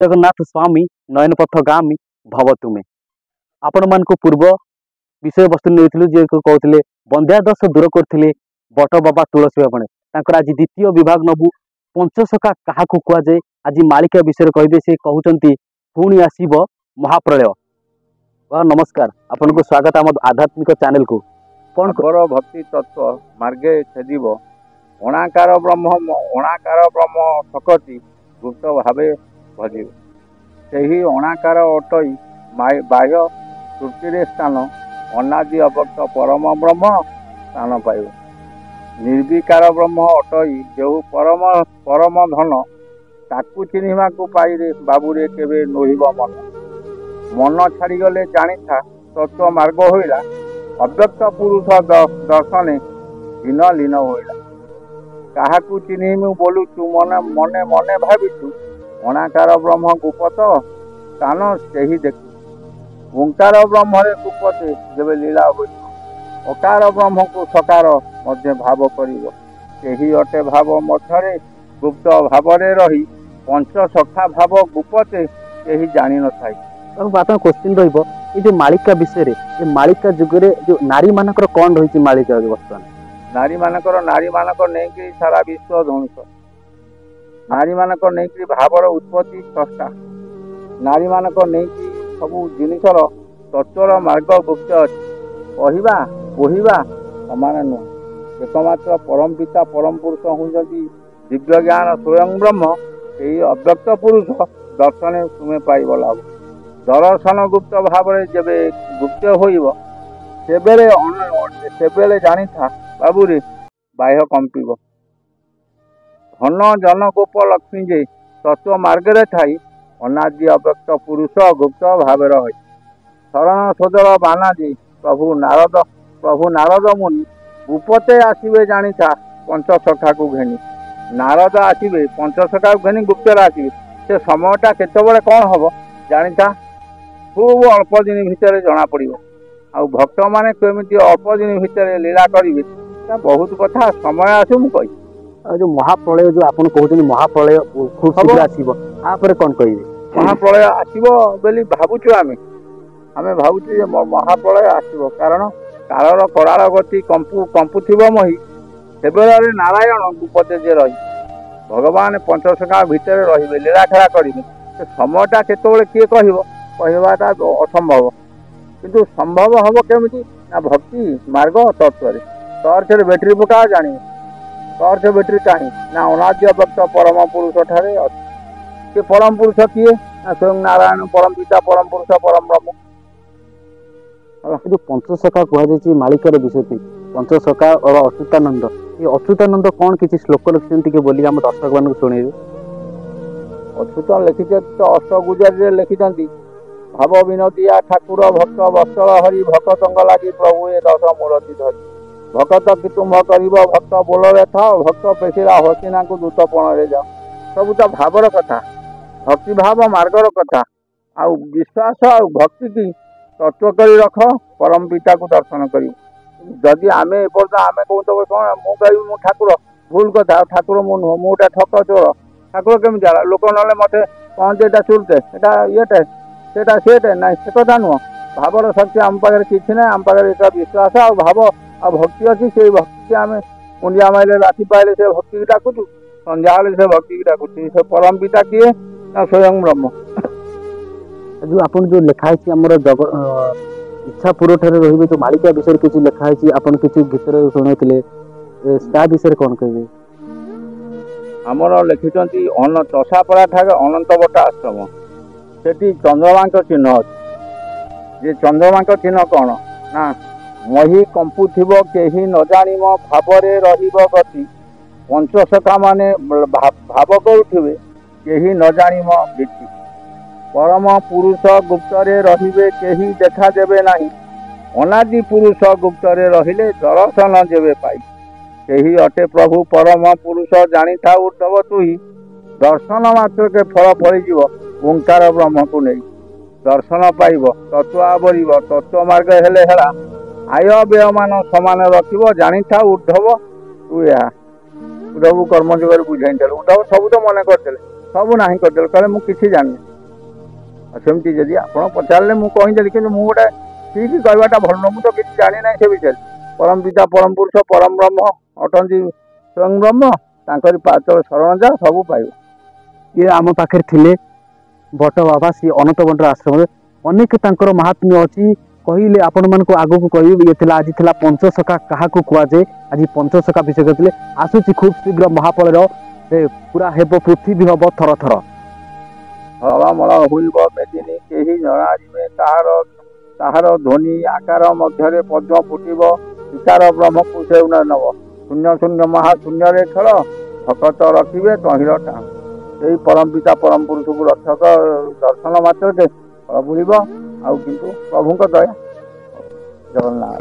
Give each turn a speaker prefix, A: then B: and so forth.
A: जगन्नाथ स्वामी नयन पथगामी भव तुमे आपण मान पूर्व विषय वस्तु नहीं जे कहते बंध्यादश दूर करते बट बाबा तुलसी बाबा आज द्वितीय विभाग नबू पंचसखा क्या कहुए आज मालिका विषय कहे से कहते पुणी आसब महाप्रलय। नमस्कार आपन को स्वागत आम आध्यात्मिक चैनल को
B: कौन खबर भक्ति तत्व मार्गे छेदिव अणाकार ब्रह्म सकति गुप्त भावे भजिव से अणाकार अटई बाह्य तृतीय स्थान अनादि अव्यक्त परम ब्रह्म स्थान पाइब निर्विकार ब्रह्म अटई जो परम धन ताकू चिन्हिबा को पाइरे बाबूरे केबे नोहिब मन छाड़गले जानी था तत्व मार्ग होइला अव्यक्त पुरुष दर्शने लीन लीन होइला क्या चिन्हमु बोलुचु मने मने मने भाविचु अणाकार ब्रह्म गुपत स्थान से ही देखु ओंकार ब्रह्म गुपते जब लीला हो अकार ब्रह्म को सकार मध्य भाव करिवो सेही अटे भाव मध्यरे गुप्त भावरे रही पंच सखा भाव गुपते केही जानी न थाई।
A: बात क्वेश्चन रो मालिका विषय मालिका जुगरे जो नारी मानकर कौन रही मालिका बर्तमान
B: नारी मानकर नहीं सारा विश्व ध्वंस नारी मानकर नहीं भावर उत्पत्ति स्रष्टा नारी मानकर नहीं सबू जिनसर तत्वर मार्ग गुप्त अच्छी कहवा कहवा समान नुह एकमात्र परम पिता परम पुरुष हूँ दिव्य ज्ञान स्वयं ब्रह्म यही अव्यक्त पुरुष दर्शने तुम्हें पाइब लाभ दर्शन गुप्त भाव जब गुप्त होबेले जानी था बाबूरे बाह्य कंपिब धन जन गोप लक्ष्मी जे तत्व मार्गे थाई अनादि अव्यक्त पुरुष गुप्त भाव रही शरण सोदर बाना जे प्रभु नारद मुनि गुपते आसवे जानी था पंचसखा को घेनी नारद आसवे पंचसखा को घेनी गुप्तर आसवे से समयटा केतबेले कौन हम जानी था खूब अल्प दिन भितर जना पड़ो आ भक्त मैंने केमी अल्प दिन भितर लीला करेंगे बहुत कथा समय आसू मुझे
A: जो महाप्रलय जो आप कहते महाप्रलय खूब शीघ्र आसो आप कौन कहे
B: महाप्रलय आसो बोली भावुँ आम भावुँ महाप्रलय आसो कारण कालर कराल गति कंपुथिब मही से बेले नारायण गुपते जे रही भगवान पंचसखा भितर रे लीलाखेला करेंगे से समयटा केतबेले किए कहवाटा असंभव किंतु संभव हम केमी ना भक्ति मार्ग तत्व टर्च बैटेरी पका जानी टर्च बैटेरी कहीं ना अनाद्य अव्यक्त परम पुरुष ठारे अच्छे परम पुरुष किए ना स्वयं नारायण परम पिता परम पुरुष परम ब्रह्म
A: जो पंचसखा कहुई मालिकार विषय पंचसखा और अच्युतानंद ये अच्युतानंद कौन किसी श्लोक लिखिं बोली आम दर्शक मान शुणे
B: अच्युत लिखिं तो अष्टगुजरी लिखिं भाव विनोदिया ठाकुर भक्त वत्सल हरि भक्तंग लगी प्रभु ए दश मूर्ति धरी भक्त कि तुम कर भक्त बोलरे था भक्त पेशिला हसीना को दूतपण जाओ सब तो भावर कथा भक्ति भाव मार्गर कथा आ विश्वास आ भक्ति की तत्व कर रख परम पिता को दर्शन कर जदि आम एपर्त आम कहते कौन मुझे ठाकुर भूल कथा ठाकुर मुझे ठक चोर ठाकुर केमी जाला लोक ना मत कहते यहाँ चुरते ये सेटे ना से कथा नुह भावर शक्ति आम पाखे किसी ना आम पाखे एक विश्वास आ भाव आ भक्ति अच्छी से भक्ति आम मुंडिया मारे राति पाइले से भक्ति की डाकुचु संध्या से भक्ति की डाकुचु से परम पिता किए ना स्वयं ब्रह्म
A: जो आप जो लिखाई आमर जग इच्छापुर ठारे रही जो मालिका विषय किसी लिखाई आप किसी गीत शुणुते विषय कौन कहे
B: आमर लिखिं अन चषापड़ा ठारे अनंत बटा आश्रम से चंद्रमा चिन्ह अच्छे जे चंद्रमा चिन्ह कौन ना मही कंपुथिब केही न जानिम भावरे रहिब गति पंचसखा माने भाव करुथिबे केही न जानिम गति परम पुरुष गुप्तरे रहिबे केही देखा देबे नाही अनादि पुरुष गुप्तरे रहिले दर्शन जेबे पाई केही अटे प्रभु परम पुरुष जानी था उद्धव तुही दर्शन मात्र के फल फलिजिव ओंकार ब्रह्म को नहीं दर्शन पाइब तत्व आवरी तत्व मार्ग हेले हेला आय व्यय मान समान रखिब जानी था उद्धव तू या उद्धव कर्मयोग बुझाई उद्धव सब तो मन करते सब ना करदे कहे मुझे किसी जानी ସେମିତି ଯଦି ଆପଣ ପଚାରିଲେ ମୁଁ କହିଦେଲି, କିନ୍ତୁ ମୁଁ ଗୋଟେ ଠିକ୍ କହିବାଟା ଭଲ ନୁହଁ। ମୁଁ ତ କିଛି ଜାଣି ନାହିଁ ସେ ବିଷୟରେ। ପରମ ପିତା ପରମ ପୁରୁଷ ପରମ ବ୍ରହ୍ମ ଅଟନ୍ତି ସ୍ୱୟଂ ବ୍ରହ୍ମ, ତାଙ୍କରି ପାଦ ଶରଣ ଯାଅ ସବୁ ପାଇବ।
A: ଇଏ ଆମ ପାଖରେ ଥିଲେ ବଟ ବାବା ଶ୍ରୀ ଅନନ୍ତ ବଣ୍ଟର ଆଶ୍ରମରେ। ଅନେକ ତାଙ୍କର ମାହାତ୍ମ୍ୟ ଅଛି, କହିଲେ ଆପଣମାନଙ୍କୁ ଆଗକୁ କହିବି। ଇଏ ଥିଲା ଆଜି ଥିଲା ପଞ୍ଚସଖା କାହାକୁ କୁହାଯାଏ, ଆଜି ପଞ୍ଚସଖା ବିଷୟ କରିଥିଲେ। ଆସୁଛି ଖୁବ୍ ଶୀଘ୍ର ମହାପଳୟ, ପୁରା ହେବ ପୃଥିବୀ ହବ ଥର ଥର।
B: ହଳମଳ ହୋଇବ ମେଦିନୀ କେହି ଜଣାଯିବେ ତାହାର, ତାହାର ଧ୍ୱନି ଆକାର ମଧ୍ୟରେ ପଦ୍ମ ଫୁଟିବ, ଶିକାର ବ୍ରହ୍ମକୁ ସେ ନେବ। ଶୂନ୍ୟ ଶୂନ୍ୟ ମହାଶୂନ୍ୟରେ ଖେଳ, ଭକତ ରଖିବେ ତହିଁର ଟାଣ। ସେଇ ପରମ ପିତା ପରମ ପୁରୁଷକୁ ରକ୍ଷକ ଦର୍ଶନ ମାତ୍ରକେ ଫଳ ବୁଲିବ। ଆଉ କିନ୍ତୁ ପ୍ରଭୁଙ୍କ ଦୟା। ଜଗନ୍ନାଥ।